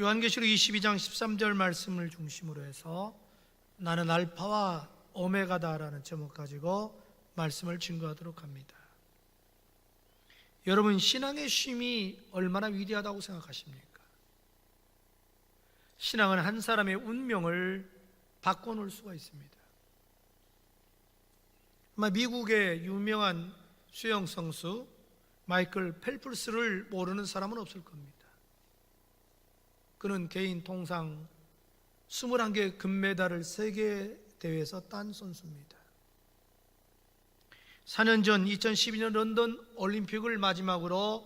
요한계시록 22장 13절 말씀을 중심으로 해서 나는 알파와 오메가다라는 제목 가지고 말씀을 증거하도록 합니다. 여러분, 신앙의 쉼이 얼마나 위대하다고 생각하십니까? 신앙은 한 사람의 운명을 바꿔놓을 수가 있습니다. 아마 미국의 유명한 수영 선수 마이클 펠프스를 모르는 사람은 없을 겁니다. 그는 개인 통상 21개 금메달을 세계 대회에서 딴 선수입니다. 4년 전 2012년 런던 올림픽을 마지막으로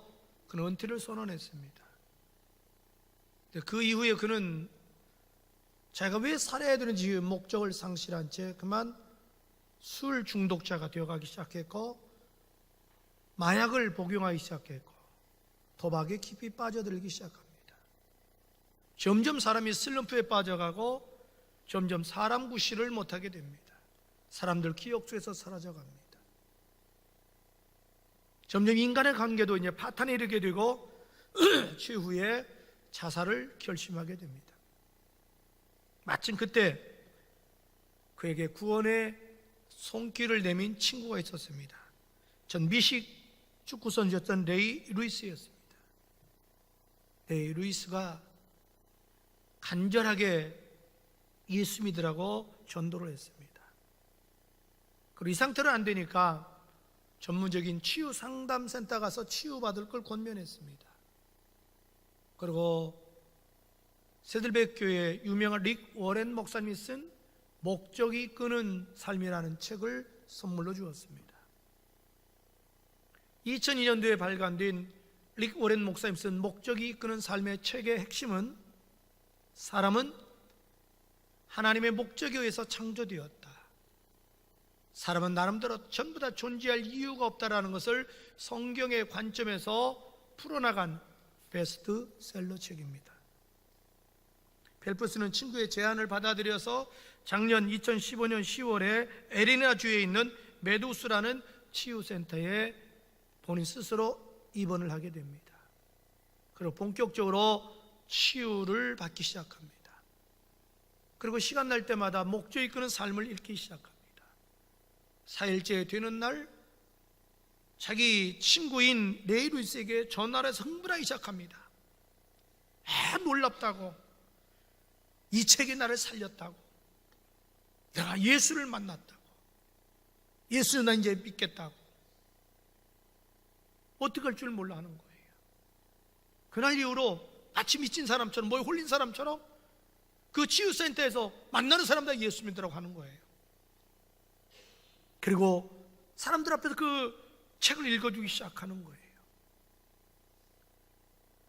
그는 은퇴를 선언했습니다. 그 이후에 그는 자기가 왜 살아야 되는지 목적을 상실한 채 그만 술 중독자가 되어가기 시작했고, 마약을 복용하기 시작했고, 도박에 깊이 빠져들기 시작합니다. 점점 사람이 슬럼프에 빠져가고 점점 사람 구실을 못하게 됩니다. 사람들 기억 속에서 사라져갑니다. 점점 인간의 관계도 이제 파탄에 이르게 되고 추후에 자살을 결심하게 됩니다. 마침 그때 그에게 구원의 손길을 내민 친구가 있었습니다. 전 미식 축구 선수였던 레이 루이스였습니다. 레이 루이스가 간절하게 예수 믿으라고 전도를 했습니다. 그리고 이 상태로 안 되니까 전문적인 치유 상담센터 가서 치유받을 걸 권면했습니다. 그리고 세들백 교회 유명한 릭 워렌 목사님이 쓴 목적이 이끄는 삶이라는 책을 선물로 주었습니다. 2002년도에 발간된 릭 워렌 목사님 쓴 목적이 이끄는 삶의 책의 핵심은 사람은 하나님의 목적에 의해서 창조되었다. 사람은 나름대로 전부 다 존재할 이유가 없다라는 것을 성경의 관점에서 풀어나간 베스트셀러 책입니다. 펠프스는 친구의 제안을 받아들여서 작년 2015년 10월에 애리나주에 있는 메두스라는 치유센터에 본인 스스로 입원을 하게 됩니다. 그리고 본격적으로 치유를 받기 시작합니다. 그리고 시간 날 때마다 목적 이끄는 삶을 읽기 시작합니다. 4일째 되는 날 자기 친구인 레이 루이스에게 전화를 해서 흥분하기 시작합니다. 놀랍다고, 이 책이 나를 살렸다고, 내가 예수를 만났다고, 예수는 나 이제 믿겠다고. 어떻게 할 줄 몰라 하는 거예요. 그날 이후로 마치 미친 사람처럼, 뭐에 홀린 사람처럼 그 치유센터에서 만나는 사람들 예수 믿으라고 하는 거예요. 그리고 사람들 앞에서 그 책을 읽어주기 시작하는 거예요.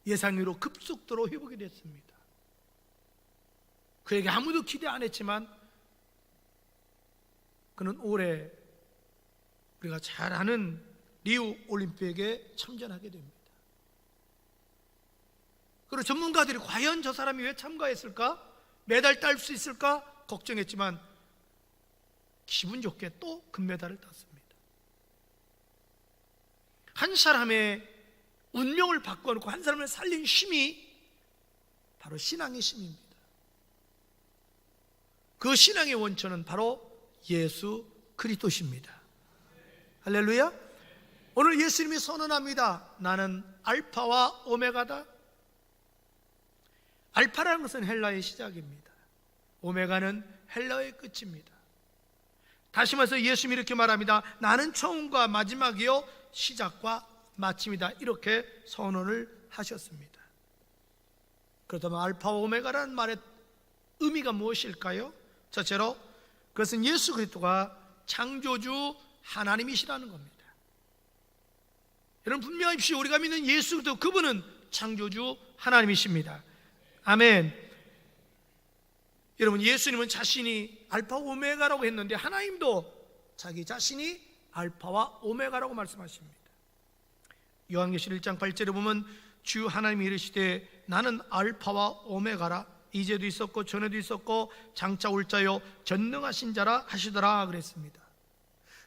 예상외로 급속도로 회복이 됐습니다. 그에게 아무도 기대 안 했지만 그는 올해 우리가 잘 아는 리우 올림픽에 참전하게 됩니다. 그리고 전문가들이 과연 저 사람이 왜 참가했을까? 메달 딸 수 있을까? 걱정했지만 기분 좋게 또 금메달을 땄습니다. 한 사람의 운명을 바꿔놓고 한 사람을 살린 힘이 바로 신앙의 힘입니다. 그 신앙의 원천은 바로 예수 그리스도십니다. 할렐루야. 오늘 예수님이 선언합니다. 나는 알파와 오메가다. 알파라는 것은 헬라의 시작입니다. 오메가는 헬라의 끝입니다. 다시 말해서 예수님이 이렇게 말합니다. 나는 처음과 마지막이요 시작과 마침이다. 이렇게 선언을 하셨습니다. 그렇다면 알파와 오메가라는 말의 의미가 무엇일까요? 첫째로 그것은 예수 그리스도가 창조주 하나님이시라는 겁니다. 여러분 분명하십시오. 우리가 믿는 예수 그리스도, 그분은 창조주 하나님이십니다. 아멘. 여러분, 예수님은 자신이 알파 오메가라고 했는데 하나님도 자기 자신이 알파와 오메가라고 말씀하십니다. 요한계시록 1장 8절에 보면 주 하나님이 이르시되 나는 알파와 오메가라. 이제도 있었고 전에도 있었고 장차 올 자요 전능하신 자라 하시더라 그랬습니다.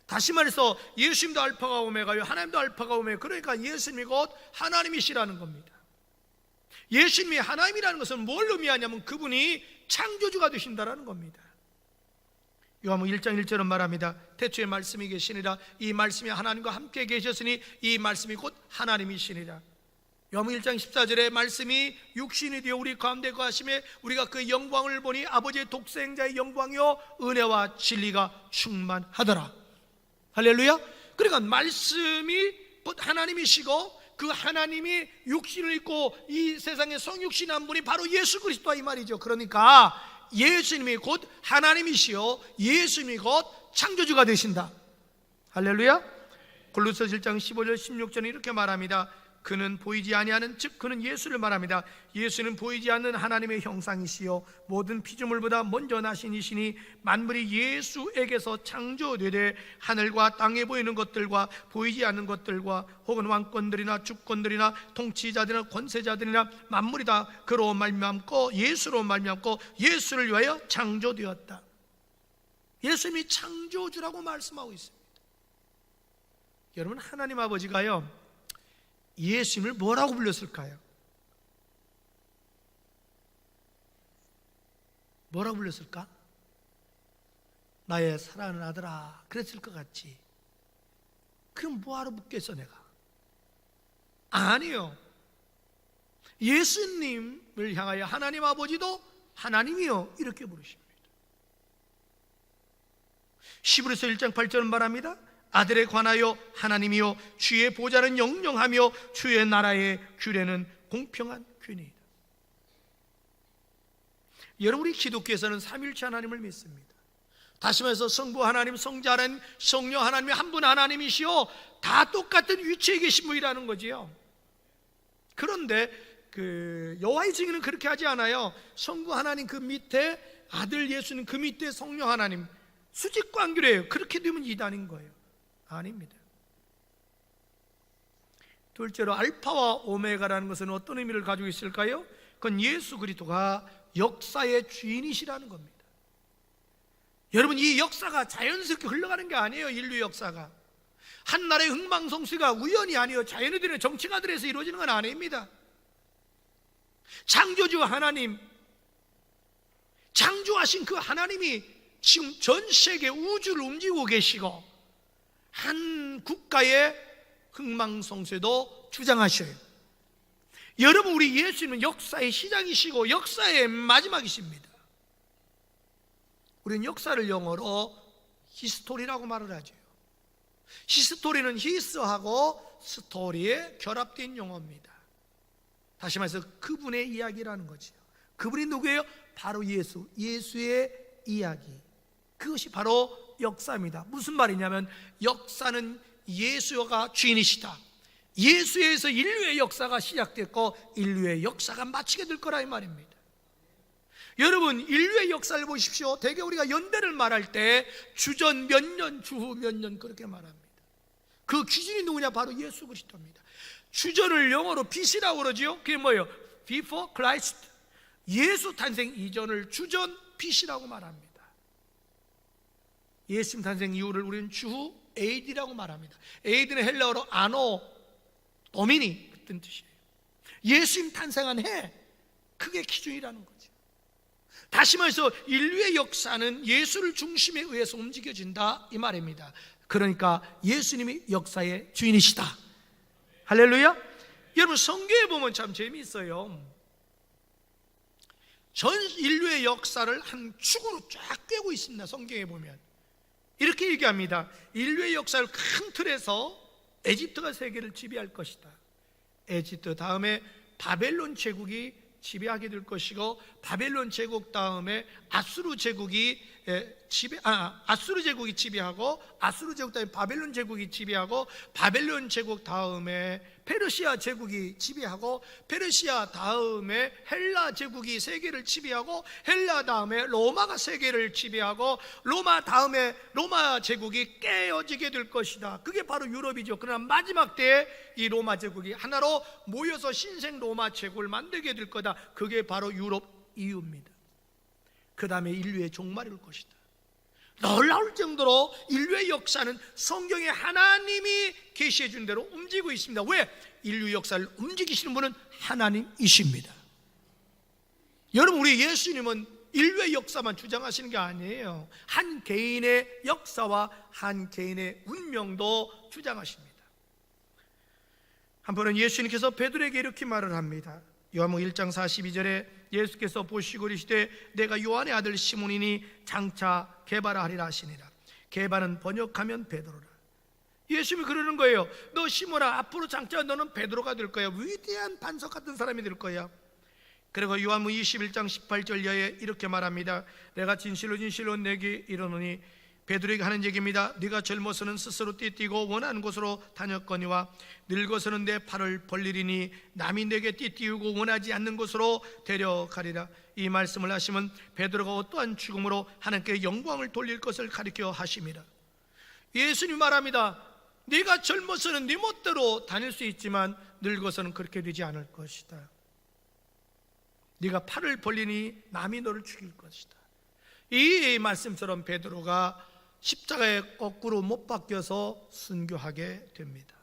다시 말해서 예수님도 알파가 오메가요, 하나님도 알파가 오메가. 그러니까 예수님이 곧 하나님이시라는 겁니다. 예수님이 하나님이라는 것은 뭘 의미하냐면 그분이 창조주가 되신다라는 겁니다. 요한복음 1장 1절은 말합니다. 태초에 말씀이 계시니라. 이 말씀이 하나님과 함께 계셨으니 이 말씀이 곧 하나님이시니라. 요한복음 1장 14절에 말씀이 육신이 되어 우리 가운데 거하심에 우리가 그 영광을 보니 아버지의 독생자의 영광이요 은혜와 진리가 충만하더라. 할렐루야. 그러니까 말씀이 곧 하나님이시고 그 하나님이 육신을 입고 이 세상에 성육신 한 분이 바로 예수 그리스도다 이 말이죠. 그러니까 예수님이 곧 하나님이시요 예수님이 곧 창조주가 되신다. 할렐루야. 골로새서 1장 15절 16절에 이렇게 말합니다. 그는 보이지 아니하는, 즉 그는 예수를 말합니다. 예수는 보이지 않는 하나님의 형상이시요 모든 피조물보다 먼저 나신 이시니 만물이 예수에게서 창조되되 하늘과 땅에 보이는 것들과 보이지 않는 것들과 혹은 왕권들이나 주권들이나 통치자들이나 권세자들이나 만물이 다 그로 말미암고 예수로 말미암고 예수를 위하여 창조되었다. 예수님이 창조주라고 말씀하고 있습니다. 여러분, 하나님 아버지가요 예수님을 뭐라고 불렀을까요? 뭐라고 불렀을까? 나의 사랑하는 아들아 그랬을 것 같지. 그럼 뭐하러 묻겠어 내가? 아니요. 예수님을 향하여 하나님 아버지도 하나님이요 이렇게 부르십니다. 히브리서 1장 8절은 말합니다. 아들에 관하여 하나님이요 주의 보좌는 영영하며 주의 나라의 규례는 공평한 균이다. 여러분, 우리 기독교에서는 삼위일체 하나님을 믿습니다. 다시 말해서 성부 하나님, 성자 하나님, 성령 하나님이 한 분 하나님이시요 다 똑같은 위치에 계신 분이라는 거지요. 그런데 여호와의 증인은 그렇게 하지 않아요. 성부 하나님 그 밑에 아들 예수님 그 밑에 성령 하나님 수직관계래요. 그렇게 되면 이단인 거예요. 아닙니다. 둘째로 알파와 오메가라는 것은 어떤 의미를 가지고 있을까요? 그건 예수 그리스도가 역사의 주인이시라는 겁니다. 여러분, 이 역사가 자연스럽게 흘러가는 게 아니에요. 인류 역사가 한 나라의 흥망성쇠가 우연이 아니에요. 자연인들의 정치가 들에서 이루어지는 건 아닙니다. 창조주 하나님, 창조하신 그 하나님이 지금 전 세계 우주를 움직이고 계시고 한 국가의 흥망성쇠도 주장하셔요. 여러분, 우리 예수님은 역사의 시작이시고 역사의 마지막이십니다. 우리는 역사를 영어로 히스토리라고 말을 하죠. 히스토리는 히스하고 스토리에 결합된 용어입니다. 다시 말해서 그분의 이야기라는 거죠. 그분이 누구예요? 바로 예수, 예수의 이야기. 그것이 바로 역사입니다. 무슨 말이냐면 역사는 예수가 주인이시다. 예수에서 인류의 역사가 시작됐고 인류의 역사가 마치게 될 거라 이 말입니다. 여러분, 인류의 역사를 보십시오. 대개 우리가 연대를 말할 때 주전 몇 년, 주후 몇 년 그렇게 말합니다. 그 기준이 누구냐? 바로 예수 그리스도입니다. 주전을 영어로 BC라고 그러지요. 그게 뭐예요? Before Christ. 예수 탄생 이전을 주전 BC라고 말합니다. 예수님 탄생 이후를 우리는 주후 AD라고 말합니다. AD는 헬라어로 아노 도미니 같은 뜻이에요. 예수님 탄생한 해, 그게 기준이라는 거죠. 다시 말해서 인류의 역사는 예수를 중심에 의해서 움직여진다 이 말입니다. 그러니까 예수님이 역사의 주인이시다. 할렐루야. 여러분, 성경에 보면 참 재미있어요. 전 인류의 역사를 한 축으로 쫙 꿰고 있습니다. 성경에 보면 이렇게 얘기합니다. 인류의 역사를 큰 틀에서 에집트가 세계를 지배할 것이다. 에집트 다음에 바벨론 제국이 지배하게 될 것이고, 바벨론 제국 다음에 아수르 제국이 지배하고, 아수르 제국 다음에 바벨론 제국이 지배하고, 바벨론 제국 다음에 페르시아 제국이 지배하고, 페르시아 다음에 헬라 제국이 세계를 지배하고, 헬라 다음에 로마가 세계를 지배하고, 로마 다음에 로마 제국이 깨어지게 될 것이다. 그게 바로 유럽이죠. 그러나 마지막 때에 이 로마 제국이 하나로 모여서 신생 로마 제국을 만들게 될 거다. 그게 바로 유럽 이유입니다. 그 다음에 인류의 종말이 올 것이다. 놀라울 정도로 인류의 역사는 성경에 하나님이 계시해 준 대로 움직이고 있습니다. 왜? 인류 역사를 움직이시는 분은 하나님이십니다. 여러분, 우리 예수님은 인류의 역사만 주장하시는 게 아니에요. 한 개인의 역사와 한 개인의 운명도 주장하십니다. 한번은 예수님께서 베드로에게 이렇게 말을 합니다. 요한복음 1장 42절에 예수께서 보시고 이르시되 내가 요한의 아들 시몬이니 장차 게바라 하리라 하시니라. 게바는 번역하면 베드로라. 예수님이 그러는 거예요. 너 시몬아, 앞으로 장차 너는 베드로가 될 거야. 위대한 반석 같은 사람이 될 거야. 그리고 요한복음 21장 18절 이하에 이렇게 말합니다. 내가 진실로 진실로 내게 이르노니, 베드로에게 하는 얘기입니다. 네가 젊어서는 스스로 띠뛰고 원하는 곳으로 다녔거니와 늙어서는 내 팔을 벌리리니 남이 내게 띠뛰고 원하지 않는 곳으로 데려가리라. 이 말씀을 하시면 베드로가 어떠한 죽음으로 하나님께 영광을 돌릴 것을 가리켜 하심이라. 예수님 말합니다. 네가 젊어서는 네 멋대로 다닐 수 있지만 늙어서는 그렇게 되지 않을 것이다. 네가 팔을 벌리니 남이 너를 죽일 것이다. 이 말씀처럼 베드로가 십자가에 거꾸로 못 박혀서 순교하게 됩니다.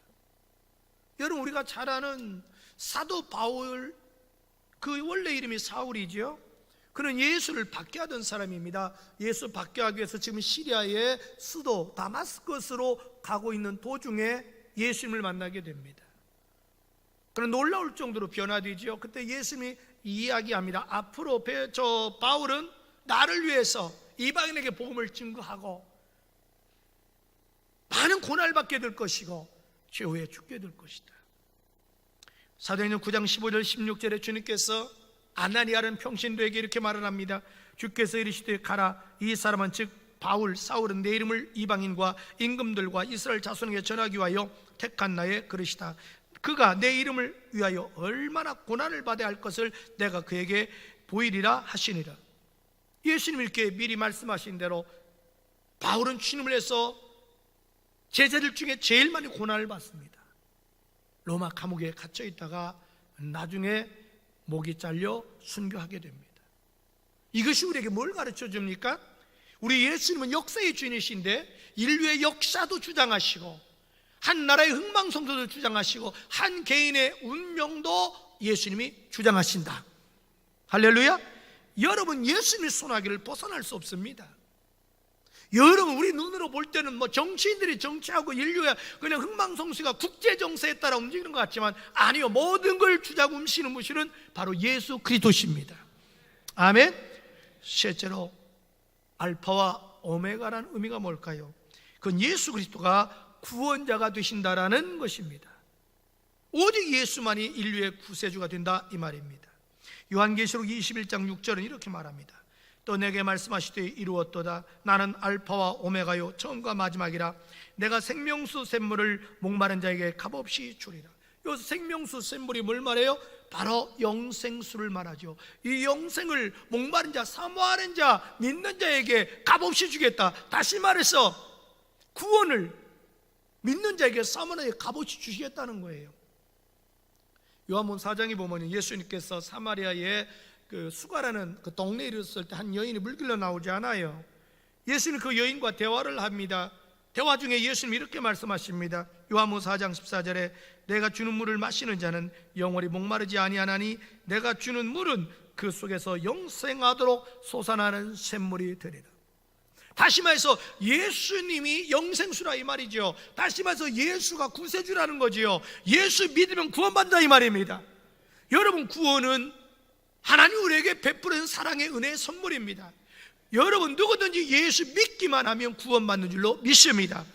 여러분, 우리가 잘 아는 사도 바울, 그 원래 이름이 사울이죠. 그는 예수를 박해하던 사람입니다. 예수 박해하기 위해서 지금 시리아의 수도 다마스커스로 가고 있는 도중에 예수님을 만나게 됩니다. 그는 놀라울 정도로 변화되죠. 그때 예수님이 이야기합니다. 앞으로 저 바울은 나를 위해서 이방인에게 복음을 증거하고 많은 고난을 받게 될 것이고 최후에 죽게 될 것이다. 사도행전 9장 15절 16절에 주님께서 아나니아라는 평신도에게 이렇게 말을 합니다. 주께서 이르시되 가라. 이 사람은 즉 바울 사울은 내 이름을 이방인과 임금들과 이스라엘 자손에게 전하기 위하여 택한 나의 그릇이다. 그가 내 이름을 위하여 얼마나 고난을 받아야 할 것을 내가 그에게 보이리라 하시니라. 예수님이 이렇게 미리 말씀하신 대로 바울은 주님을 해서 제자들 중에 제일 많이 고난을 받습니다. 로마 감옥에 갇혀 있다가 나중에 목이 잘려 순교하게 됩니다. 이것이 우리에게 뭘 가르쳐 줍니까? 우리 예수님은 역사의 주인이신데 인류의 역사도 주장하시고 한 나라의 흥망성쇠도 주장하시고 한 개인의 운명도 예수님이 주장하신다. 할렐루야. 여러분, 예수님의 손아귀를 벗어날 수 없습니다. 여러분, 우리 눈으로 볼 때는 뭐 정치인들이 정치하고 인류의 그냥 흥망성쇠가 국제정세에 따라 움직이는 것 같지만 아니요, 모든 걸 주장하시는 분은 바로 예수 그리스도십니다. 아멘. 실제로 알파와 오메가라는 의미가 뭘까요? 그건 예수 그리스도가 구원자가 되신다라는 것입니다. 오직 예수만이 인류의 구세주가 된다, 이 말입니다. 요한계시록 21장 6절은 이렇게 말합니다. 또 내게 말씀하시되 이루었도다. 나는 알파와 오메가요 처음과 마지막이라. 내가 생명수 샘물을 목마른 자에게 값없이 주리라. 여기서 생명수 샘물이 뭘 말해요? 바로 영생수를 말하죠. 이 영생을 목마른 자, 사모하는 자, 믿는 자에게 값없이 주겠다. 다시 말해서 구원을 믿는 자에게 사모하는 자에게 값없이 주시겠다는 거예요. 요한복음 4장에 보면 예수님께서 사마리아의 그 수가라는 그 동네에 이르렀을 때 한 여인이 물길로 나오지 않아요. 예수님 그 여인과 대화를 합니다. 대화 중에 예수님 이렇게 말씀하십니다. 요한복음 4장 14절에 내가 주는 물을 마시는 자는 영원히 목마르지 아니하나니 내가 주는 물은 그 속에서 영생하도록 솟아나는 샘물이 되리라. 다시 말해서 예수님이 영생수라 이 말이죠. 다시 말해서 예수가 구세주라는 거지요. 예수 믿으면 구원받는다 이 말입니다. 여러분, 구원은 하나님 우리에게 베푸는 사랑의 은혜의 선물입니다. 여러분, 누구든지 예수 믿기만 하면 구원받는 줄로 믿습니다.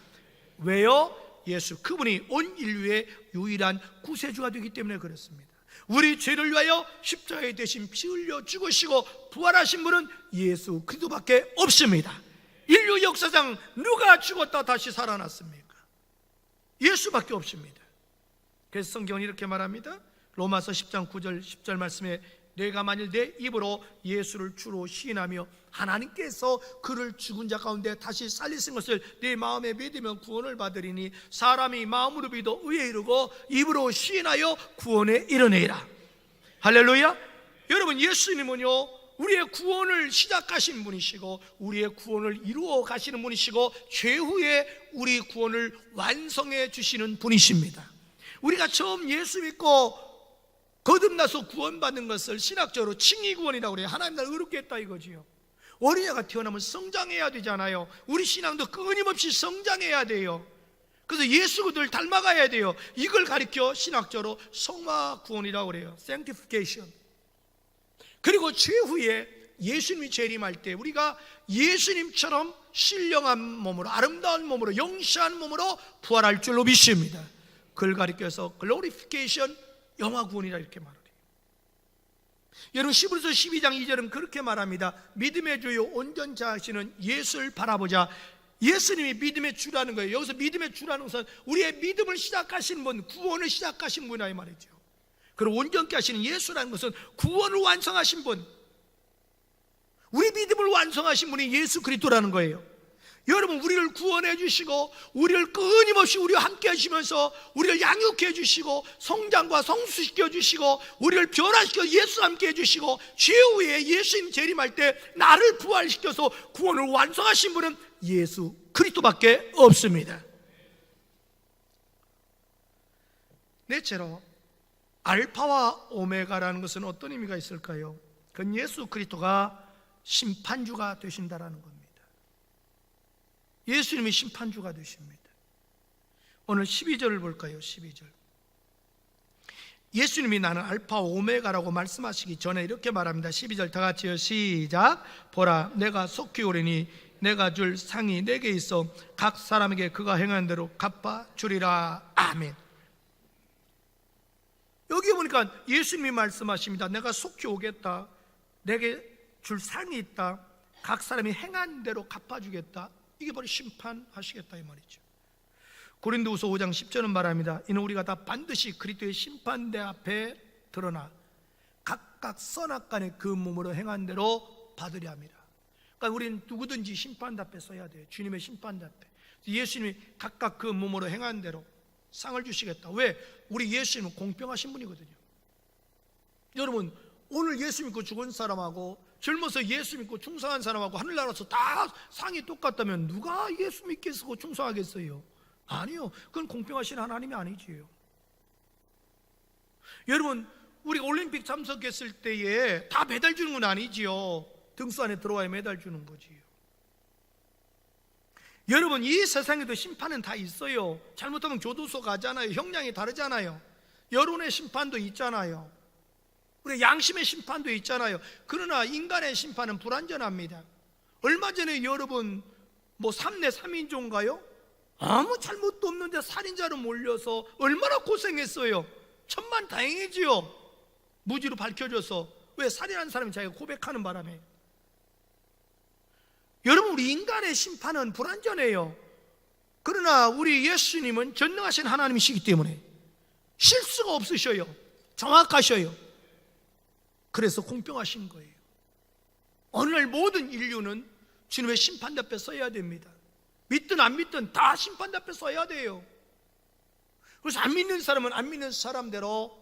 왜요? 예수 그분이 온 인류의 유일한 구세주가 되기 때문에 그렇습니다. 우리 죄를 위하여 십자가에 대신 피 흘려 죽으시고 부활하신 분은 예수 그리스도밖에 없습니다. 인류 역사상 누가 죽었다 다시 살아났습니까? 예수밖에 없습니다. 그래서 성경은 이렇게 말합니다. 로마서 10장 9절 10절 말씀에 내가 만일 내 입으로 예수를 주로 시인하며 하나님께서 그를 죽은 자 가운데 다시 살리신 것을 내 마음에 믿으면 구원을 받으리니 사람이 마음으로 믿어 의에 이르고 입으로 시인하여 구원에 이르느니라. 할렐루야. 여러분, 예수님은요 우리의 구원을 시작하신 분이시고 우리의 구원을 이루어 가시는 분이시고 최후에 우리 구원을 완성해 주시는 분이십니다. 우리가 처음 예수 믿고 거듭나서 구원받는 것을 신학적으로 칭의구원이라고 그래요. 하나님 나를 의롭게 했다 이거지요. 어린애가 태어나면 성장해야 되잖아요. 우리 신앙도 끊임없이 성장해야 돼요. 그래서 예수 그들 닮아가야 돼요. 이걸 가리켜 신학적으로 성화구원이라고 그래요. sanctification. 그리고 최후에 예수님이 재림할 때 우리가 예수님처럼 신령한 몸으로, 아름다운 몸으로, 영시한 몸으로 부활할 줄로 믿습니다. 그걸 가리켜서 glorification, 영화구원이라 이렇게 말해요. 여러분 히브리서 12장 2절은 그렇게 말합니다. 믿음의 주요 온전자 하시는 예수를 바라보자. 예수님이 믿음의 주라는 거예요. 여기서 믿음의 주라는 것은 우리의 믿음을 시작하신 분, 구원을 시작하신 분이라 이 말이죠. 그리고 온전케 하시는 예수라는 것은 구원을 완성하신 분, 우리 믿음을 완성하신 분이 예수 그리스도라는 거예요. 여러분 우리를 구원해 주시고 우리를 끊임없이 우리와 함께 하시면서 우리를 양육해 주시고 성장과 성수시켜 주시고 우리를 변화시켜 예수와 함께 해주시고 최후에 예수님 재림할 때 나를 부활시켜서 구원을 완성하신 분은 예수 그리스도밖에 없습니다. 넷째로 알파와 오메가라는 것은 어떤 의미가 있을까요? 그건 예수 그리스도가 심판주가 되신다라는 겁니다. 예수님이 심판주가 되십니다. 오늘 12절을 볼까요? 12절. 예수님이 나는 알파 오메가라고 말씀하시기 전에 이렇게 말합니다. 12절 다 같이요. 시작. 보라 내가 속히 오리니 내가 줄 상이 내게 있어 각 사람에게 그가 행한 대로 갚아주리라. 아멘. 여기 보니까 예수님이 말씀하십니다. 내가 속히 오겠다. 내게 줄 상이 있다. 각 사람이 행한 대로 갚아주겠다. 이게 바로 심판하시겠다 이 말이죠. 고린도후서 5장 10절은 말합니다. 이는 우리가 다 반드시 그리스도의 심판대 앞에 드러나 각각 선악간에 그 몸으로 행한 대로 받으려 함이라. 그러니까 우리는 누구든지 심판대 앞에 서야 돼요. 주님의 심판대 앞에. 예수님이 각각 그 몸으로 행한 대로 상을 주시겠다. 왜? 우리 예수님은 공평하신 분이거든요. 여러분 오늘 예수 믿고 죽은 사람하고 젊어서 예수 믿고 충성한 사람하고 하늘나라에서 다 상이 똑같다면 누가 예수 믿겠고 충성하겠어요? 아니요. 그건 공평하신 하나님이 아니지요. 여러분 우리 올림픽 참석했을 때에 다 메달 주는 건 아니지요. 등수 안에 들어와야 메달 주는 거지요. 여러분 이 세상에도 심판은 다 있어요. 잘못하면 교도소 가잖아요. 형량이 다르잖아요. 여론의 심판도 있잖아요. 우리 양심의 심판도 있잖아요. 그러나 인간의 심판은 불완전합니다. 얼마 전에 여러분 뭐 3내 3인조인가요? 아무 잘못도 없는데 살인자로 몰려서 얼마나 고생했어요. 천만다행이지요. 무지로 밝혀져서. 왜? 살인한 사람이 자기가 고백하는 바람에. 여러분 우리 인간의 심판은 불완전해요. 그러나 우리 예수님은 전능하신 하나님이시기 때문에 실수가 없으셔요. 정확하셔요. 그래서 공평하신 거예요. 어느 날 모든 인류는 주님의 심판 앞에 서야 됩니다. 믿든 안 믿든 다 심판 앞에 서야 돼요. 그래서 안 믿는 사람은 안 믿는 사람대로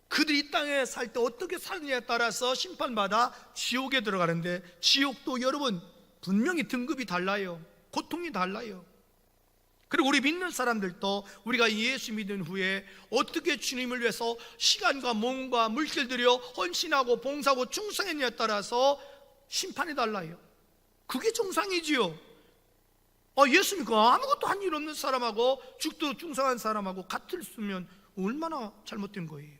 그들이 이 땅에 살 때 어떻게 사느냐에 따라서 심판받아 지옥에 들어가는데, 지옥도 여러분 분명히 등급이 달라요. 고통이 달라요. 그리고 우리 믿는 사람들도 우리가 예수 믿은 후에 어떻게 주님을 위해서 시간과 몸과 물질 들여 헌신하고 봉사하고 충성했냐에 따라서 심판이 달라요. 그게 정상이지요. 예수 믿고 아무것도 한 일 없는 사람하고 죽도 충성한 사람하고 같을 수면 얼마나 잘못된 거예요.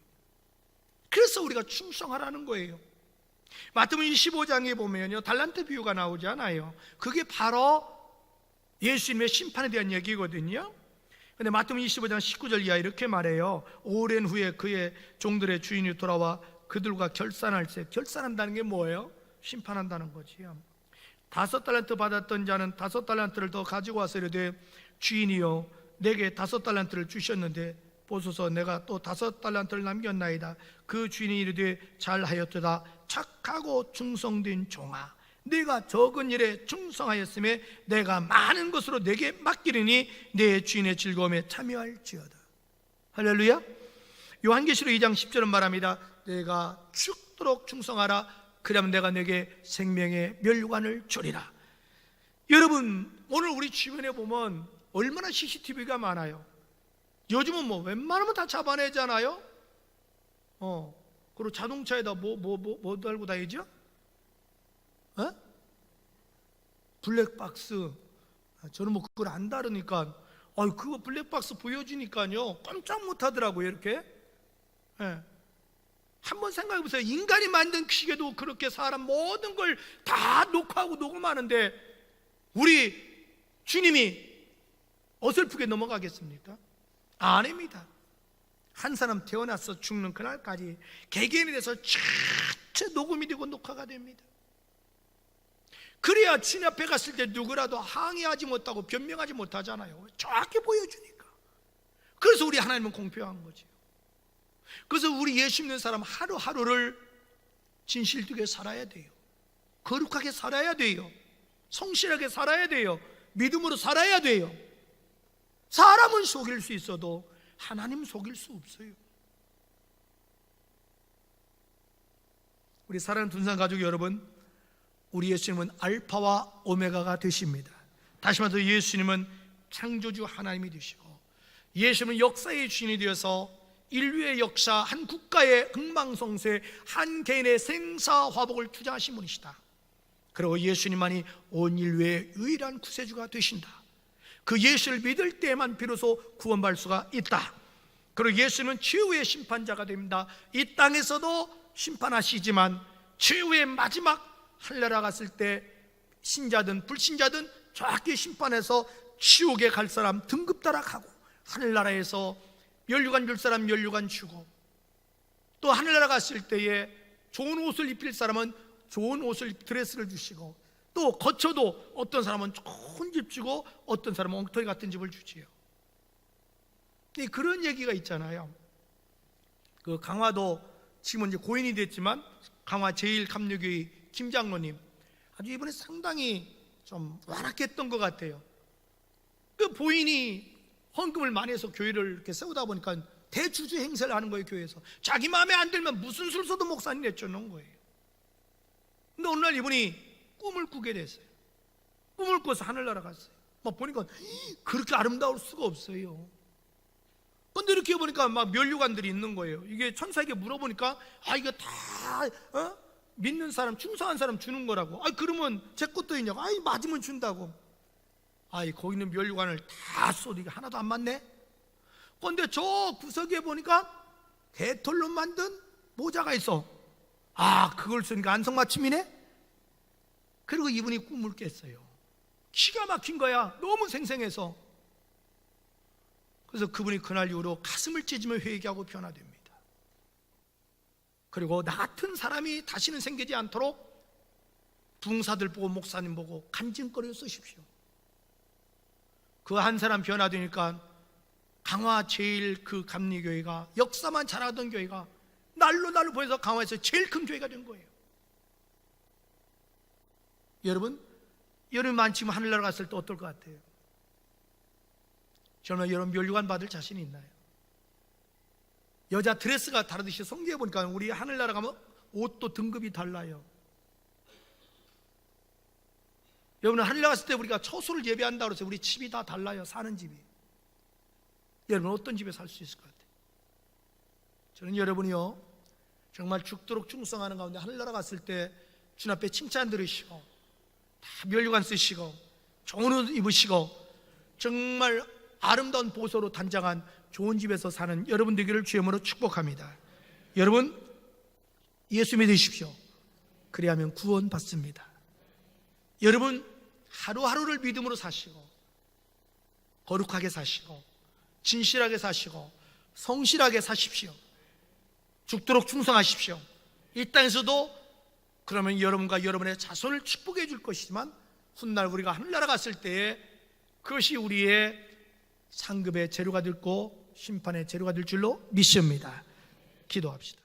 그래서 우리가 충성하라는 거예요. 마태복음 25장에 보면요 달란트 비유가 나오잖아요. 그게 바로 예수님의 심판에 대한 얘기거든요. 근데 마태복음 25장 19절 이하 이렇게 말해요. 오랜 후에 그의 종들의 주인이 돌아와 그들과 결산할세. 결산한다는 게 뭐예요? 심판한다는 거지요. 5달란트 받았던 자는 5달란트를 더 가지고 와서 이르되 주인이여 내게 5달란트를 주셨는데 보소서 내가 또 5달란트를 남겼나이다. 그 주인이 이르되 잘하였도다. 착하고 충성된 종아, 네가 적은 일에 충성하였음에 내가 많은 것으로 내게 맡기리니 내 주인의 즐거움에 참여할지어다. 할렐루야. 요한계시록 2장 10절은 말합니다. 내가 죽도록 충성하라. 그러면 내가 내게 생명의 멸관을 주리라. 여러분 오늘 우리 주변에 보면 얼마나 CCTV가 많아요. 요즘은 뭐 웬만하면 다 잡아내잖아요. 그리고 자동차에다 뭐 달고 다니죠? 블랙박스. 저는 뭐 그걸 안 다루니까 그거 블랙박스 보여주니까요 깜짝 못하더라고요. 이렇게. 한번 생각해 보세요. 인간이 만든 시계도 그렇게 사람 모든 걸 다 녹화하고 녹음하는데 우리 주님이 어설프게 넘어가겠습니까? 아닙니다. 한 사람 태어나서 죽는 그날까지 개개인에 대해서 전체 녹음이 되고 녹화가 됩니다. 그래야 주님 앞에 갔을 때 누구라도 항의하지 못하고 변명하지 못하잖아요. 정확히 보여주니까. 그래서 우리 하나님은 공평한 거죠. 그래서 우리 예수 믿는 사람 하루하루를 진실되게 살아야 돼요. 거룩하게 살아야 돼요. 성실하게 살아야 돼요. 믿음으로 살아야 돼요. 사람은 속일 수 있어도 하나님 속일 수 없어요. 우리 사랑하는 둔산 가족 여러분, 우리 예수님은 알파와 오메가가 되십니다. 다시 말해서 예수님은 창조주 하나님이 되시고 예수님은 역사의 주인이 되어서 인류의 역사, 한 국가의 흥망성쇠, 한 개인의 생사화복을 주장하신 분이시다. 그리고 예수님만이 온 인류의 유일한 구세주가 되신다. 그 예수를 믿을 때만 비로소 구원받을 수가 있다. 그리고 예수는 최후의 심판자가 됩니다. 이 땅에서도 심판하시지만 최후의 마지막 하늘나라 갔을 때 신자든 불신자든 정확히 심판해서 지옥에 갈 사람 등급 따라가고 하늘나라에서 면류관 줄 사람 면류관 주고 또 하늘나라 갔을 때에 좋은 옷을 입힐 사람은 좋은 옷을 드레스를 주시고 또 거처도 어떤 사람은 좋은 집 주고 어떤 사람은 엉터리 같은 집을 주지요. 그런 얘기가 있잖아요. 그 강화도 지금은 이제 고인이 됐지만 강화 제1감리교회 김장로님 아주 이번에 상당히 좀 완악했던 것 같아요. 그 부인이 헌금을 많이 해서 교회를 이렇게 세우다 보니까 대주주 행세를 하는 거예요. 교회에서 자기 마음에 안 들면 무슨 술서도 목사님 내쫓는 거예요. 근데 어느 날 이분이 꿈을 꾸게 됐어요. 꿈을 꿔서 하늘나라 갔어요. 막 보니까 그렇게 아름다울 수가 없어요. 근데 이렇게 보니까 막 면류관들이 있는 거예요. 이게 천사에게 물어보니까 이거 다 믿는 사람, 충성한 사람 주는 거라고. 그러면 제 것도 있냐고. 맞으면 준다고. 거기 있는 면류관을 다 쏘고 이게 하나도 안 맞네. 근데 저 구석에 보니까 개털로 만든 모자가 있어. 그걸 쓰니까 안성맞춤이네. 그리고 이분이 꿈을 깼어요. 기가 막힌 거야. 너무 생생해서. 그래서 그분이 그날 이후로 가슴을 찢으며 회개하고 변화됩니다. 그리고 나 같은 사람이 다시는 생기지 않도록 부흥사들 보고 목사님 보고 간증거리를 쓰십시오. 그 한 사람 변화되니까 강화 제일 그 감리교회가 역사만 잘하던 교회가 날로 보여서 강화에서 제일 큰 교회가 된 거예요. 여러분만 지금 하늘나라 갔을 때 어떨 것 같아요? 정말 여러분 면류관 받을 자신이 있나요? 여자 드레스가 다르듯이 성경에 보니까 우리 하늘나라 가면 옷도 등급이 달라요. 여러분 하늘나라 갔을 때 우리가 처소를 예배한다고 해서 우리 집이 다 달라요. 사는 집이. 여러분 어떤 집에 살 수 있을 것 같아요? 저는 여러분이요 정말 죽도록 충성하는 가운데 하늘나라 갔을 때 주님 앞에 칭찬 들으시고 다 면류관 쓰시고 좋은 옷 입으시고 정말 아름다운 보소로 단장한 좋은 집에서 사는 여러분 되기를 주의 이름으로 축복합니다. 여러분 예수 믿으십시오. 그리하면 구원 받습니다. 여러분 하루하루를 믿음으로 사시고 거룩하게 사시고 진실하게 사시고 성실하게 사십시오. 죽도록 충성하십시오. 이 땅에서도 그러면 여러분과 여러분의 자손을 축복해 줄 것이지만 훗날 우리가 하늘나라 갔을 때에 그것이 우리의 상급의 재료가 되고 심판의 재료가 될 줄로 믿습니다. 기도합시다.